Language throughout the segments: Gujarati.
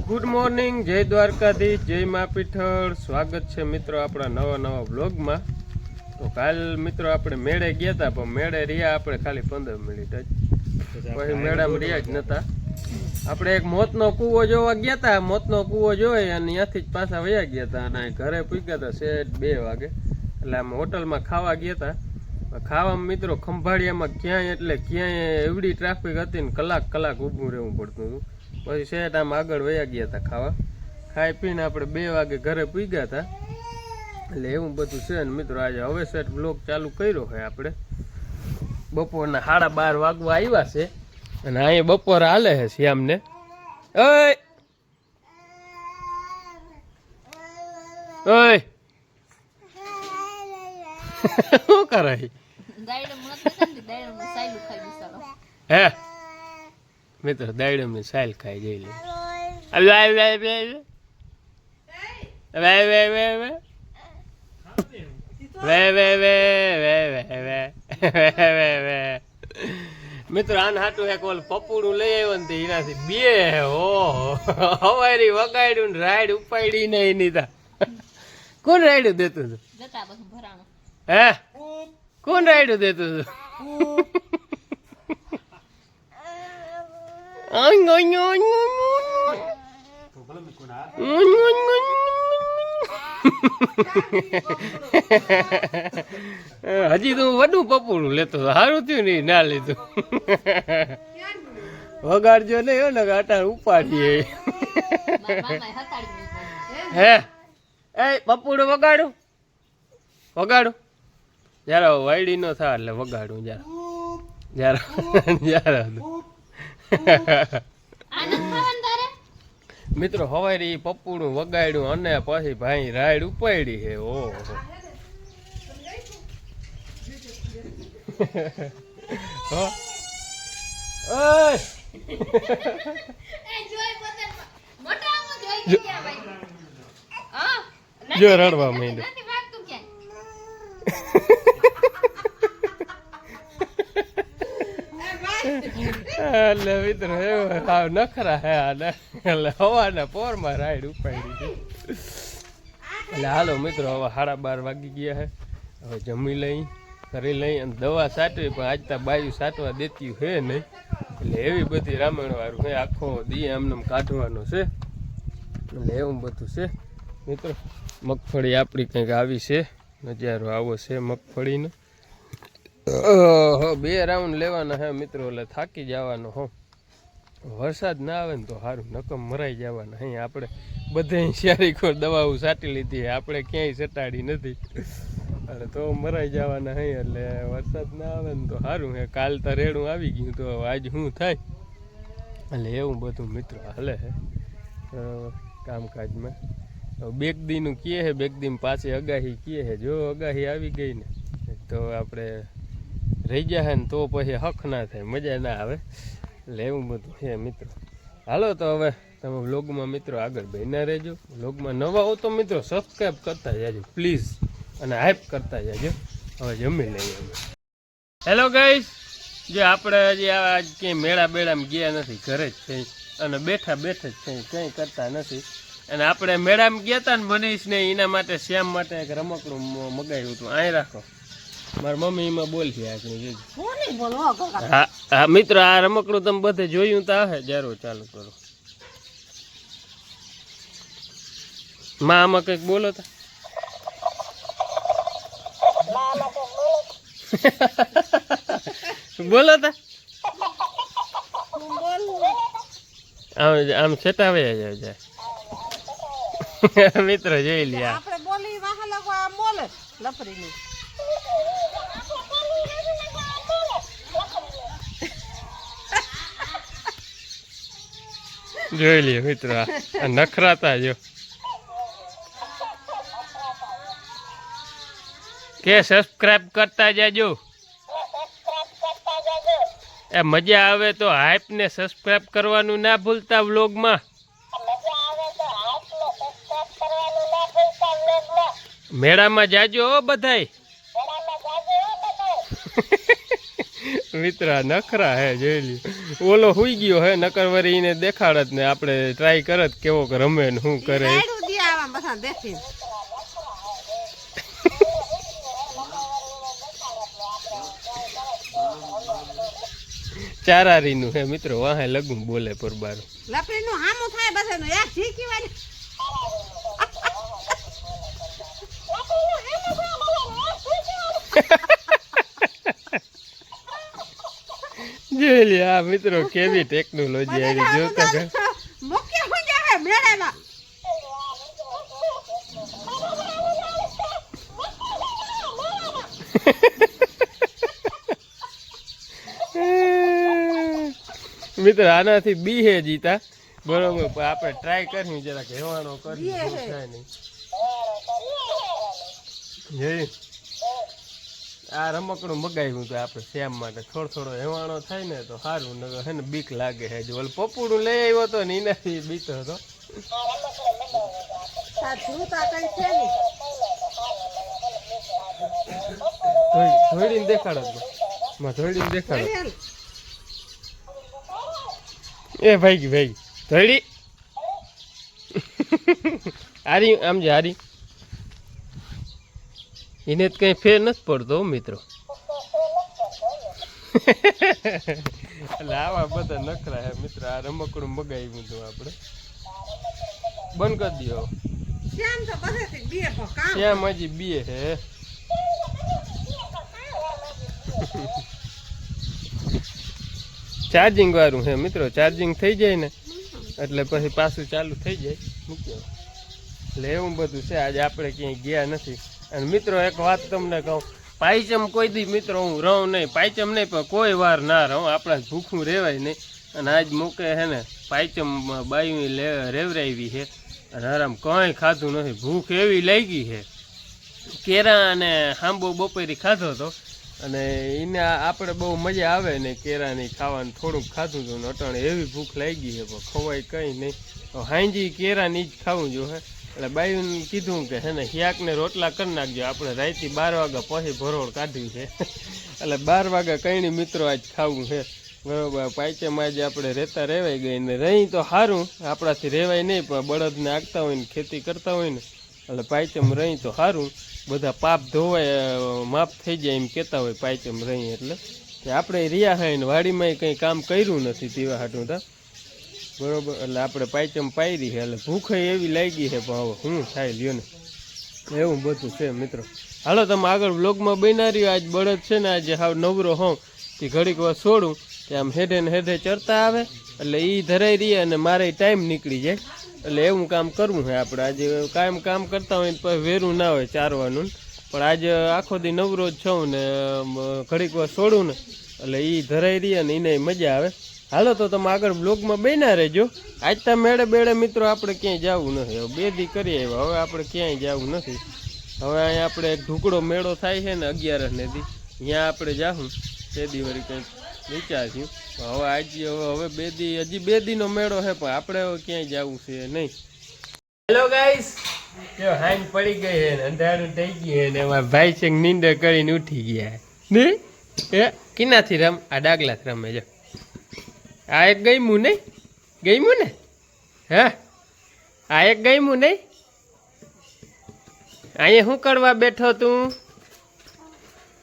ગુડ મોર્નિંગ, જય દ્વારકાધીશ, જય મા પીઠળ. સ્વાગત છે મિત્રો આપણા નવા વ્લોગમાં. તો કાલ મિત્રો આપણે મેળે ગયા હતા, પણ મેળે રહ્યા આપણે ખાલી 15 મિનિટ જ, પછી મેળામાં રહ્યા જ નતા. આપણે એક મોતનો કૂવો જોવા ગયા હતા, મોતનો કૂવો જોઈ અને ત્યાંથી જ પાછા વયા ગયા હતા અને ઘરે પૂગ્યા હતા સેટ 2 વાગે. એટલે આમ હોટલમાં ખાવા ગયા હતા. ખાવામાં મિત્રો ખંભાળિયામાં ક્યાંય એવડી ટ્રાફિક હતી ને કલાક ઊભું રહેવું પડતું હતું. પછી સેટ આમ આગળ વયા ગયા હતા ખાવા. ખાઈ પીને આપણે 2 વાગે ઘરે પૂગ્યા હતા. એટલે એવું બધું છે ને મિત્રો. આજે હવે સેટ બ્લોગ ચાલુ કર્યો છે આપણે. બપોરના 12:30 વાગવા આવ્યા છે અને અહીંયા બપોર હાલે છે શ્યામને. ઓય ઓય શું કરે હે મિત્રો? દાયડમની સાઈલ ખાઈ જઈ લે. મિત્રો આને હાટું એક ઓલ પપુડું લઈ આવ્યો ને એનાથી 2 હવારી વગાડ્યું ને રાઈડ ઉપાડી ને એની તા. કોણ રાઈડું દેતું હતું? હે કોણ રાઈડું દેતું હતું? હજી તો વધુ પપુડું લેતો સારું થયું ને ના લીધું. વગાડજો નહીં હો ને અટાણ ઉપાડીએ. હે એ પપુડું વગાડું જયારે વાયડી નો થાય એટલે વગાડું જયારે મિત્રો હવારી પપ્પુનું વગાડ્યું અને પછી ભાઈ રાઈડ ઉપાડી છે. ઓહો જો રડવા માંડ્યો. એટલે મિત્રો એવું નખરા હે આને. એટલે હવાના પોરમાં રાઈડ ઉપાડી છે. એટલે હાલો મિત્રો હવે 12:30 વાગી ગયા છે. હવે જમી લઈ કરી લઈ અને દવા સાટવી, પણ આજ તો બાયું સાટવા દેતી છે નહીં. એટલે એવી બધી રામાયણ વાળું છે, આખો દી એમને કાઢવાનો છે. એટલે એવું બધું છે મિત્રો. મગફળી આપણી કંઈક આવી છે, નજારો આવો છે મગફળીનો. 2 રાઉન્ડ લેવાના હે મિત્રો, એટલે થાકી જવાનો હો. વરસાદ ના આવે ને તો સારું, નકમ મરાઈ જવાના. અહીં આપણે બધે શિયાળીખોર દવાઓ સાટી લીધી, આપણે ક્યાંય સટાડી નથી. એટલે તો મરાઈ જવાના હે. એટલે વરસાદ ના આવે ને તો સારું હે. કાલ તો રેડું આવી ગયું, તો આજ શું થાય. એટલે એવું બધું મિત્રો હાલે છે કામકાજમાં. બેક દીનું કહે છે, બેક દીન પાછી અગાહી કહે છે. જો અગાહી આવી ગઈ ને તો આપણે રહી જાય ને તો પછી હક ના થાય, મજા ના આવે. એટલે એવું બધું છે મિત્રો. હાલો તો હવે તમે વ્લોગમાં મિત્રો આગળ બન્યા રહેજો. વ્લોગમાં નવા હો તો મિત્રો સબસ્ક્રાઈબ કરતા જાજો પ્લીઝ, અને હાઈપ કરતા જાજો. હવે જમી લઈએ અમે. હેલો ગાઈસ, જે આપણે હજી આજ ક્યાંય મેળા બેળામાં ગયા નથી, ઘરે જ છે અને બેઠા જ છે, કંઈ કરતા નથી. અને આપણે મેળામાં ગયા હતા ને મનીષને, એના માટે શ્યામ માટે એક રમકડું મગાવ્યું હતું. અહીં રાખો, મારી મમ્મી એમાં બોલતી આગળ. હા મિત્રો, આ રમકડું તમે બધે જોયું તો હે. જારો ચાલુ કરો માં, આમાં કંઈક બોલો તા. બોલો તા આમ છેટાવે જાય. મિત્રો જોઈ લ્યા, જોઈ લે મિત્રો, આ નખરાતા જો કે સબસ્ક્રાઇબ કરતા જાજો. એ મજા આવે તો હાઈપ ને સબસ્ક્રાઇબ કરવાનું ના ભૂલતા વ્લોગમાં. મેળામાં જાજો બધાય. મિત્ર નખરા હે જોઈ લ્યો ઓલો હુઈ ગયો હે નકર વરી એને દેખાડત ને આપણે ટ્રાય કરત કેવો રમે ને શું કરે ચારારી નું હે મિત્રો વાહે લગુ બોલે પરબારો લપડી નું હામું થાય બધાનું એક ઠીકી વાળી જોઈ લે આ મિત્રો કેવી ટેકનોલોજી આવી જોતા કે મુખ્ય હું જાહે મેળામાં મિત્ર આનાથી બી હે જીતા બરોબર આપણે ટ્રાય કરી જરાક હેવાનો કરી થાય નહીં જોઈ આ રમકડું મગાવ્યું તો આપણે શ્યામ માટે થોડો હેવાણો થાય ને તો સારું નગર હે ને બીક લાગે છે ઓલ પપ્પુડું લઈ આવ્યો હતો ને એનાથી બીતો હતો ધોડીને દેખાડો ધોડીને દેખાડો એ ભાઈ ધોડી હારી આમ જે હારી એને જ કઈ ફેર નથી પડતો મિત્રો એટલે આવા બધા નખરા હે મિત્ર આ રમકડું મગાવ્યું હતું આપણે બંધ કરી દો શ્યામ હજી બે હે ચાર્જિંગ વાળું હે મિત્રો ચાર્જિંગ થઈ જાય ને એટલે પછી પાછું ચાલુ થઈ જાય મૂક્યો એટલે એવું બધું છે આજે આપણે ક્યાંય ગયા નથી અને મિત્રો એક વાત તમને કહું પાયચમ કોઈ દી મિત્રો હું રહું નહીં પાયચમ નહીં પણ કોઈ વાર ના રહું આપણા ભૂખું રહેવાય નહીં અને આજ મૂકે હે ને પાયચમ બાયું રેવરાવી છે અને આરામ કંઈ ખાધું નથી ભૂખ એવી લાગી છે કેરા અને હાંબો બપોરી ખાધો હતો અને એને આપણે બહુ મજા આવે ને કેરાની ખાવાનું થોડુંક ખાધું હતું ને અટાણે એવી ભૂખ લાગી છે પણ ખવાય કંઈ નહીં હાંજી કેરાની જ ખાવું જોઈએ એટલે બાયુને કીધું કે હે ને હિયાકને રોટલા કરી નાખજો આપણે રાતે 12 વાગ્યા પછી ભરોળ કાઢ્યું છે એટલે 12 વાગ્યા કંઈ મિત્રો આજ ખાવું છે બરોબર પાયચમ આજે આપણે રહેતા રહેવાય ગઈ ને રહી તો સારું આપણાથી રહેવાય નહીં પણ બળદને આગતા હોય ને ખેતી કરતા હોય ને એટલે પાયચમ રહી તો સારું બધા પાપ ધોવાય માફ થઈ જાય એમ કહેતા હોય પાયચમ રહી એટલે કે આપણે રહ્યા હોય ને વાડીમાં કંઈ કામ કર્યું નથી તેવા હાટું તા બરોબર એટલે આપણે પાયચમ પાયરી છે એટલે ભૂખ એવી લાગી છે પણ હવે શું થાય લ્યો ને એવું બધું છે મિત્રો હાલો તમે આગળ વ્લોગમાં બના રહ્યો આજ બળદ છે ને આજે હાવ નવરો હોઉં તે ઘડીક વાર છોડું કે આમ હેઠે ને હેઠે ચડતા આવે એટલે એ ધરાઈ રહે અને મારે ટાઈમ નીકળી જાય એટલે એવું કામ કરવું છે આપણે આજે કાયમ કામ કરતા હોય પછી વેરું ના હોય ચારવાનું પણ આજે આખો દી નવરો જ છું ને ઘડીક વાર છોડું ને એટલે એ ધરાઈ રહે ને એને મજા આવે હાલો તો તમે આગળ બ્લોગમાં બન્યા રહેજો આજ તો મેળે બેડે મિત્રો આપણે ક્યાંય જવું નથી હવે 2 દી કરી આવ્યા હવે આપણે ક્યાંય જવું નથી હવે અહીંયા આપણે એક ઢુકડો મેળો થાય છે ને 11 ને દી ત્યાં આપણે જાઉં તે દી વળી કંઈક વિચાર્યું હવે આજે હવે 2 દી હજી 2 દીનો મેળો છે પણ આપણે હવે ક્યાંય જવું છે નહીં હેલો ગાઈસ જો હાંજ પડી ગઈ છે ને અંધારું થઈ ગયું છે ને એમાં ભાઈ છે નીંદર કરીને ઉઠી ગયા ને એ કિનાથી રમ આ ડાગલાથી રમે જો આ એક ગયમું નહીં ગયમું ને હા આ એક ગયમું નહીં અહીંયા શું કરવા બેઠો તું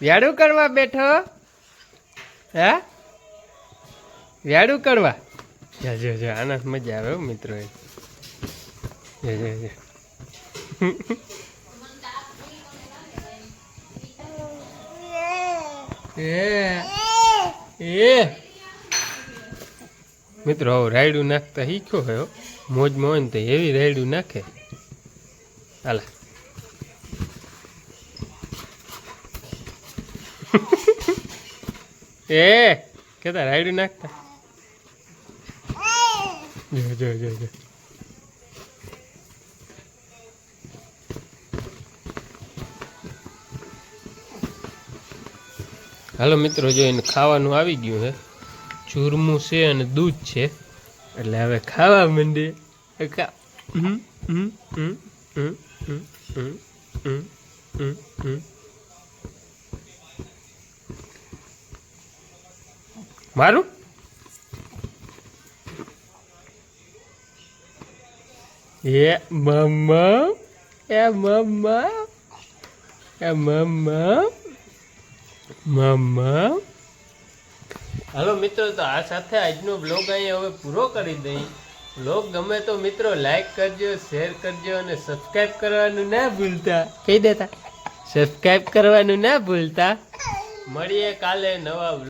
વ્યાડું કરવા બેઠો હા વ્યાડું કરવા જો જો આના મજા આવે મિત્રો જો જો જો એ મિત્રો હવે રાયડું નાખતા શીખ્યો હોય મોજમાં હોય ને તો એવી રાયડું નાખે હાલા એ કેતા રાયડું નાખતા જો જો જો જો હાલો મિત્રો જો એને ખાવાનું આવી ગયું છે ચૂરમું છે અને દૂધ છે એટલે હવે ખાવા માંડીએ મારું એ મમ્મા એ મમ્મા એ મમ્મા મમ્મા. હાલો મિત્રો, તો આ સાથે આજનો બ્લોગ અહીં હવે પૂરો કરી દઈ. બ્લોગ ગમે તો મિત્રો લાઈક કરજો, શેર કરજો અને સબસ્ક્રાઇબ કરવાનું ના ભૂલતા. કહી દેતા સબસ્ક્રાઇબ કરવાનું ના ભૂલતા. મળીએ કાલે નવા